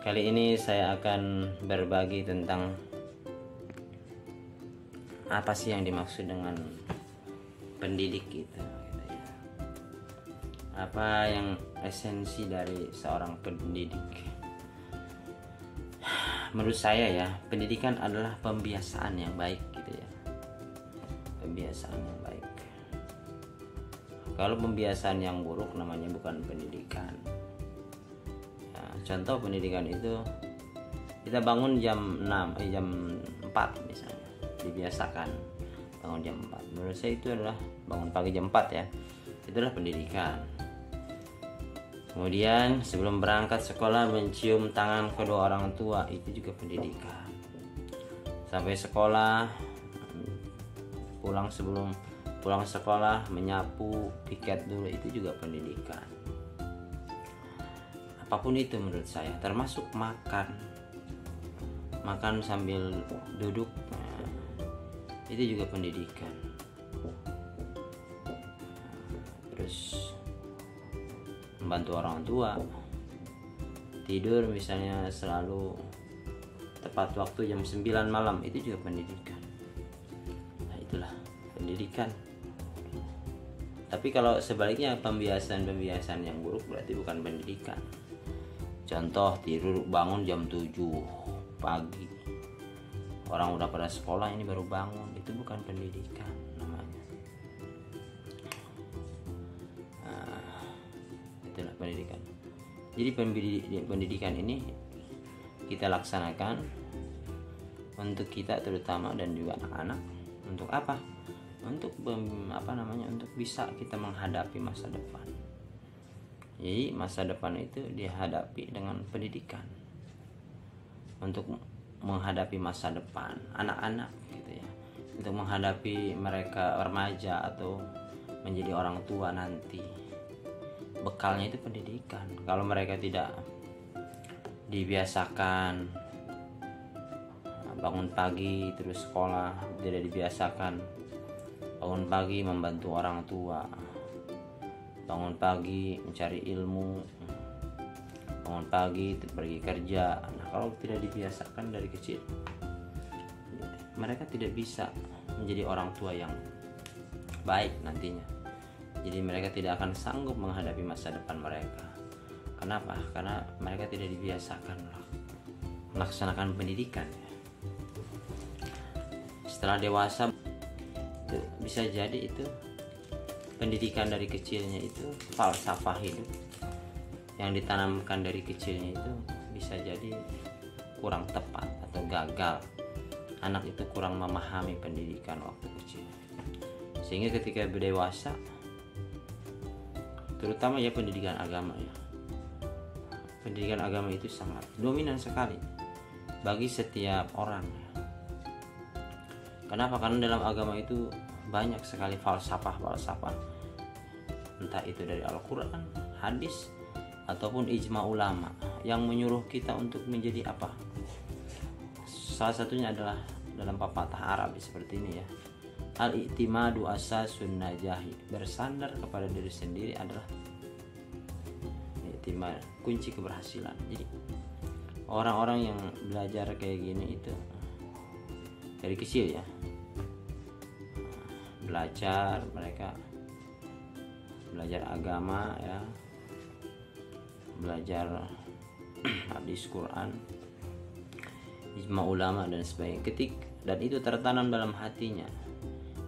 Kali ini saya akan berbagi tentang apa sih yang dimaksud dengan pendidik gitu ya. Apa yang esensi dari seorang pendidik? Menurut saya ya, pendidikan adalah pembiasaan yang baik gitu ya. Pembiasaan yang baik. Kalau pembiasaan yang buruk namanya bukan pendidikan. Contoh pendidikan itu kita bangun jam 4 misalnya, dibiasakan bangun jam 4. Menurut saya itu adalah bangun pagi jam 4 ya. Itulah pendidikan. Kemudian sebelum berangkat sekolah mencium tangan kedua orang tua, itu juga pendidikan. Sampai sekolah, sebelum pulang sekolah menyapu piket dulu, itu juga pendidikan. Apapun itu menurut saya, termasuk makan sambil duduk, itu juga pendidikan. Terus membantu orang tua, tidur misalnya selalu tepat waktu jam 9 malam, itu juga pendidikan. Nah, itulah pendidikan. Tapi kalau sebaliknya, pembiasaan yang buruk berarti bukan pendidikan. Contoh, tidur bangun jam 7 pagi, orang udah pada sekolah, ini baru bangun, itu bukan pendidikan namanya. Itulah pendidikan. Jadi pendidikan ini kita laksanakan untuk kita terutama dan juga anak-anak. Untuk apa? Untuk untuk bisa kita menghadapi masa depan. Jadi masa depan itu dihadapi dengan pendidikan. Untuk menghadapi masa depan anak-anak gitu ya. Untuk menghadapi mereka remaja atau menjadi orang tua nanti. Bekalnya itu pendidikan. Kalau mereka tidak dibiasakan bangun pagi terus sekolah, tidak dibiasakan bangun pagi membantu orang tua, bangun pagi mencari ilmu, bangun pagi pergi kerja. Nah, kalau tidak dibiasakan dari kecil, mereka tidak bisa menjadi orang tua yang baik nantinya. Jadi mereka tidak akan sanggup menghadapi masa depan mereka. Kenapa? Karena mereka tidak dibiasakan melaksanakan pendidikan. Setelah dewasa, itu bisa jadi itu pendidikan dari kecilnya itu, falsafah hidup yang ditanamkan dari kecilnya itu bisa jadi kurang tepat atau gagal. Anak itu kurang memahami pendidikan waktu kecil, sehingga ketika berdewasa, terutama ya pendidikan agama ya, pendidikan agama itu sangat dominan sekali bagi setiap orang. Kenapa? Karena dalam agama itu banyak sekali falsafah, entah itu dari Al-Quran, hadis, ataupun ijma ulama yang menyuruh kita untuk menjadi apa. Salah satunya adalah dalam pepatah Arab seperti ini ya, al-i'timadu asasun najahi, bersandar kepada diri sendiri adalah i'timad, kunci keberhasilan. Jadi orang-orang yang belajar kayak gini itu dari kecil ya, mereka belajar agama ya, belajar hadis, Quran, ijma ulama dan sebagainya, dan itu tertanam dalam hatinya.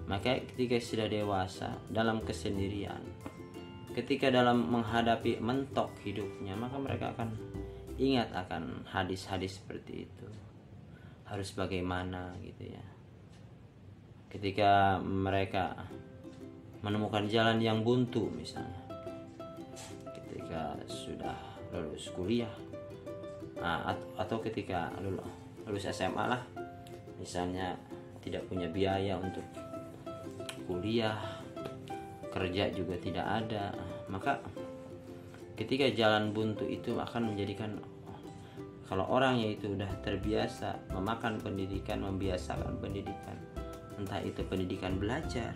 Maka ketika sudah dewasa dalam kesendirian, ketika dalam menghadapi mentok hidupnya, maka mereka akan ingat akan hadis-hadis seperti itu, harus bagaimana gitu ya. Ketika mereka menemukan jalan yang buntu misalnya, ketika sudah lulus kuliah, atau ketika lulus SMA lah misalnya, tidak punya biaya untuk kuliah, kerja juga tidak ada, maka ketika jalan buntu itu akan menjadikan, kalau orangnya itu udah terbiasa memakan pendidikan, membiasakan pendidikan, entah itu pendidikan belajar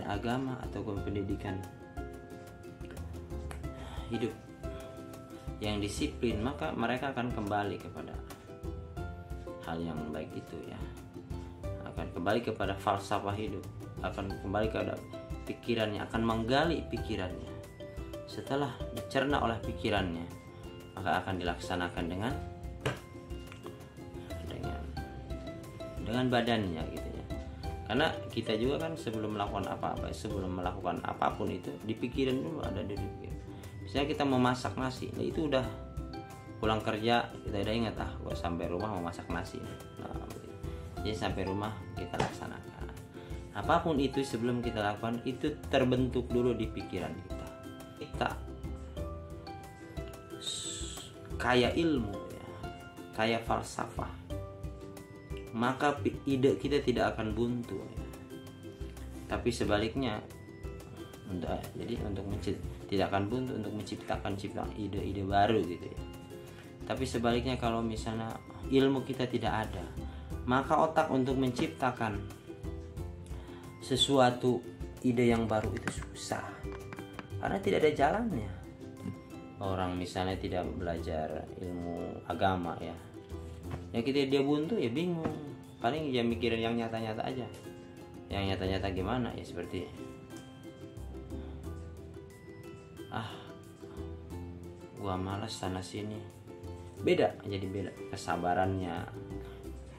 agama ataupun pendidikan hidup, yang disiplin, maka mereka akan kembali kepada hal yang baik itu ya, akan kembali kepada falsafah hidup, akan kembali kepada pikirannya, akan menggali pikirannya. Setelah dicerna oleh pikirannya, maka akan dilaksanakan dengan badannya gitu ya. Karena kita juga kan sebelum melakukan apapun itu dipikirin dulu, ada di pikiran. Misalnya kita mau masak nasi, nah itu udah pulang kerja kita udah ingat, gua sampai rumah mau masak nasi. Nah, jadi sampai rumah kita laksanakan. Apapun itu sebelum kita lakukan itu terbentuk dulu di pikiran kita. Kita kaya ilmu ya, kaya falsafah, maka ide kita tidak akan buntu ya. Tapi sebaliknya tidak akan buntu untuk menciptakan ide-ide baru gitu ya. Tapi sebaliknya kalau misalnya ilmu kita tidak ada, maka otak untuk menciptakan sesuatu ide yang baru itu susah, karena tidak ada jalannya. Orang misalnya tidak belajar ilmu agama ya dia buntu ya bingung, paling dia mikirin yang nyata-nyata aja. Yang nyata-nyata gimana ya, seperti gua malas sana sini, beda kesabarannya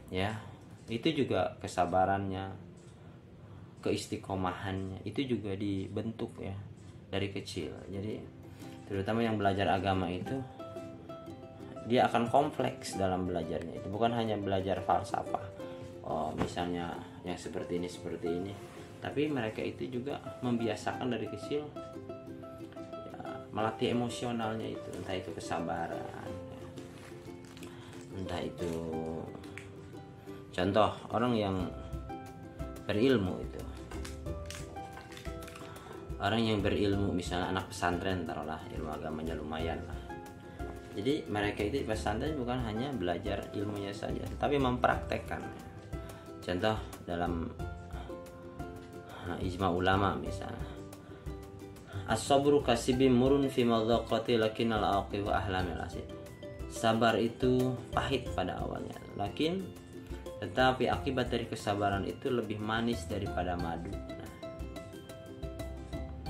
ya, itu juga kesabarannya, keistiqomahannya itu juga dibentuk ya dari kecil. Jadi terutama yang belajar agama itu dia akan kompleks dalam belajarnya, itu bukan hanya belajar falsafah, misalnya yang seperti ini, tapi mereka itu juga membiasakan dari kecil ya, melatih emosionalnya itu, entah itu kesabaran ya, entah itu contoh orang yang berilmu itu, orang yang berilmu misalnya anak pesantren, taruhlah ilmu agamanya lumayan lah. Jadi mereka itu di pesantren bukan hanya belajar ilmunya saja, tetapi mempraktekkan. Contoh dalam ijma ulama misalnya, as-sabru kasibim murun fi madzaqati lakinnal aqiba ahlamil asid. Sabar itu pahit pada awalnya, tetapi akibat dari kesabaran itu lebih manis daripada madu.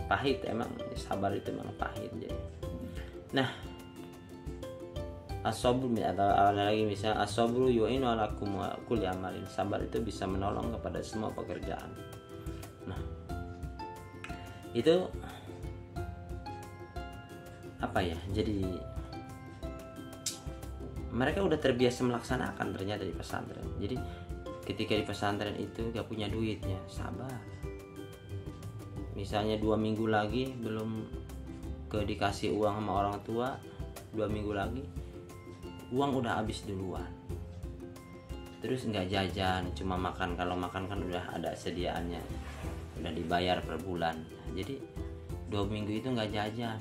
Pahit emang, sabar itu memang pahit jadi. Nah, as-sabru atau ada lagi misalnya as-sabru yu'inu ala kulli amalin. Sabar itu bisa menolong kepada semua pekerjaan. Nah, itu apa ya? Jadi mereka udah terbiasa melaksanakan ternyata di pesantren. Jadi ketika di pesantren itu gak punya duitnya, sabar. Misalnya 2 minggu lagi belum dikasih uang sama orang tua, 2 minggu lagi uang udah habis duluan. Terus nggak jajan, cuma makan. Kalau makan kan udah ada sediaannya, udah dibayar per bulan. Jadi 2 minggu itu nggak jajan,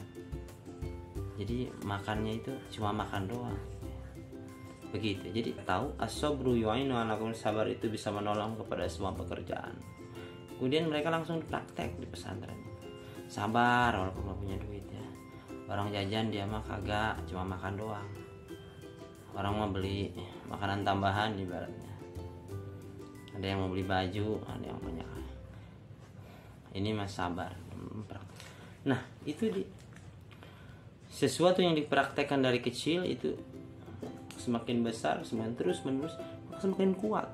jadi makannya itu cuma makan doang. Begitu. Jadi tahu as-sabru yu'inu ala kulli, sabar itu bisa menolong kepada semua pekerjaan. Kemudian mereka langsung praktek di pesantren. Sabar walaupun nggak punya duit ya. Orang jajan dia mah kagak, cuma makan doang. Orang mau beli makanan tambahan ibaratnya. Ada yang mau beli baju, ada yang banyak. Ini mas sabar. Nah, itu sesuatu yang dipraktekkan dari kecil itu semakin besar, semakin terus menerus, semakin kuat.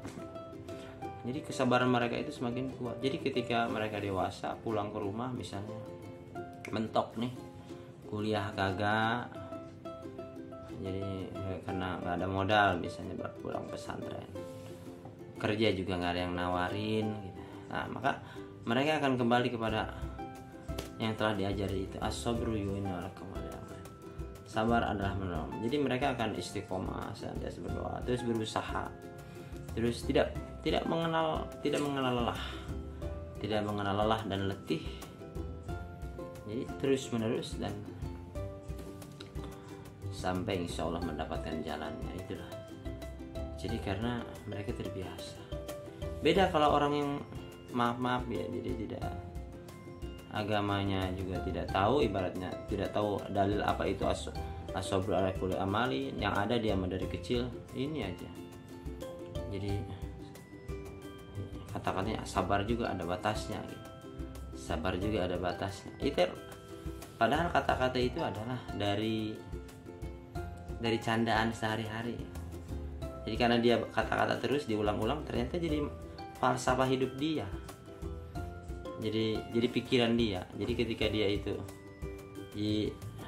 Jadi kesabaran mereka itu semakin kuat. Jadi ketika mereka dewasa pulang ke rumah misalnya mentok nih, kuliah kagak, jadi karena nggak ada modal misalnya buat pulang pesantren, kerja juga nggak ada yang nawarin gitu. Nah, maka mereka akan kembali kepada yang telah diajari itu, as-sabru yu'inu ala kulli amal. Sabar adalah menolong. Jadi mereka akan istiqomah, senantiasa berdoa, terus berusaha, terus tidak mengenal lelah, tidak mengenal lelah dan letih. Jadi terus menerus dan sampai insya Allah mendapatkan jalannya. Itulah. Jadi karena mereka terbiasa. Beda kalau orang yang maaf ya, jadi tidak agamanya juga tidak tahu, ibaratnya tidak tahu dalil apa itu as-sabru ala kulli amali, yang ada dia dari kecil ini aja. Jadi kata-katanya sabar juga ada batasnya gitu. Sabar juga ada batasnya. Itu padahal kata-kata itu adalah dari candaan sehari-hari. Jadi karena dia kata-kata terus diulang-ulang, ternyata jadi falsafah hidup dia. Jadi pikiran dia. Jadi ketika dia itu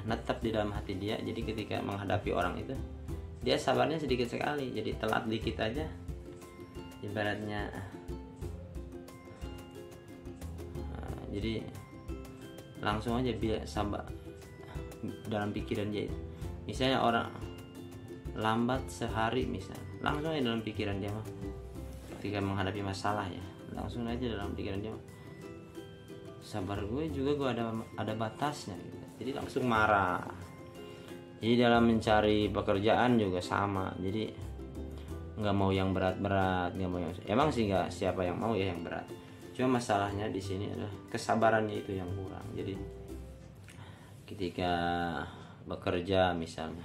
netap di dalam hati dia, jadi ketika menghadapi orang itu dia sabarnya sedikit sekali, jadi telat dikit aja ibaratnya. Jadi langsung aja biar sabar dalam pikiran dia itu. Misalnya orang lambat sehari misalnya, langsung aja dalam pikiran dia mah ketika menghadapi masalah ya, langsung aja dalam pikiran dia mah, sabar gue juga gue ada batasnya gitu. Jadi langsung marah. Jadi dalam mencari pekerjaan juga sama, jadi nggak mau yang berat-berat, nggak mau yang, emang sih nggak siapa yang mau ya yang berat, cuma masalahnya di sini adalah kesabarannya itu yang kurang. Jadi ketika bekerja misalnya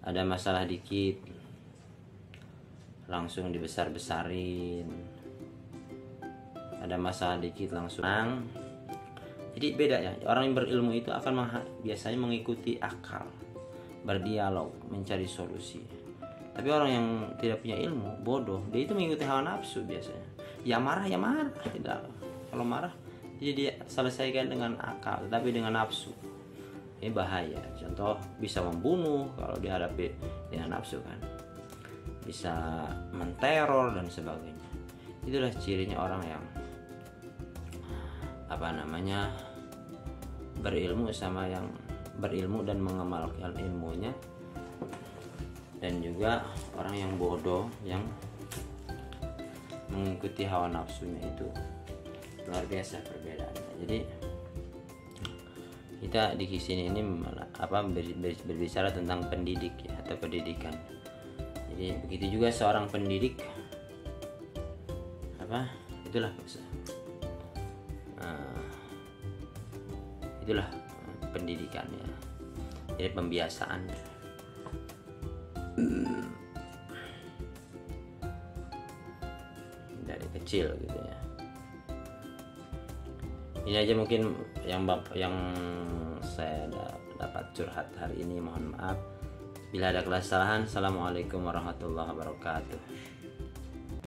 ada masalah dikit langsung dibesar-besarin, ada masalah dikit langsung. Jadi beda ya, orang yang berilmu itu akan biasanya mengikuti akal, berdialog, mencari solusi. Tapi orang yang tidak punya ilmu, bodoh, dia itu mengikuti hawa nafsu biasanya. Ya marah, tidak. Kalau marah, jadi dia selesaikan dengan akal, tapi dengan nafsu. Ini bahaya. Contoh, bisa membunuh kalau dihadapi dengan nafsu kan. Bisa menteror dan sebagainya. Itulah cirinya orang yang berilmu sama yang berilmu dan mengamalkan ilmunya, dan juga orang yang bodoh yang mengikuti hawa nafsunya. Itu luar biasa perbedaannya. Jadi kita di sini ini berbicara tentang pendidik ya, atau pendidikan. Jadi begitu juga seorang pendidik itulah pendidikannya. Jadi pembiasaan dari kecil gitu ya. Ini aja mungkin yang saya dapat curhat hari ini. Mohon maaf bila ada kesalahan. Assalamualaikum warahmatullahi wabarakatuh.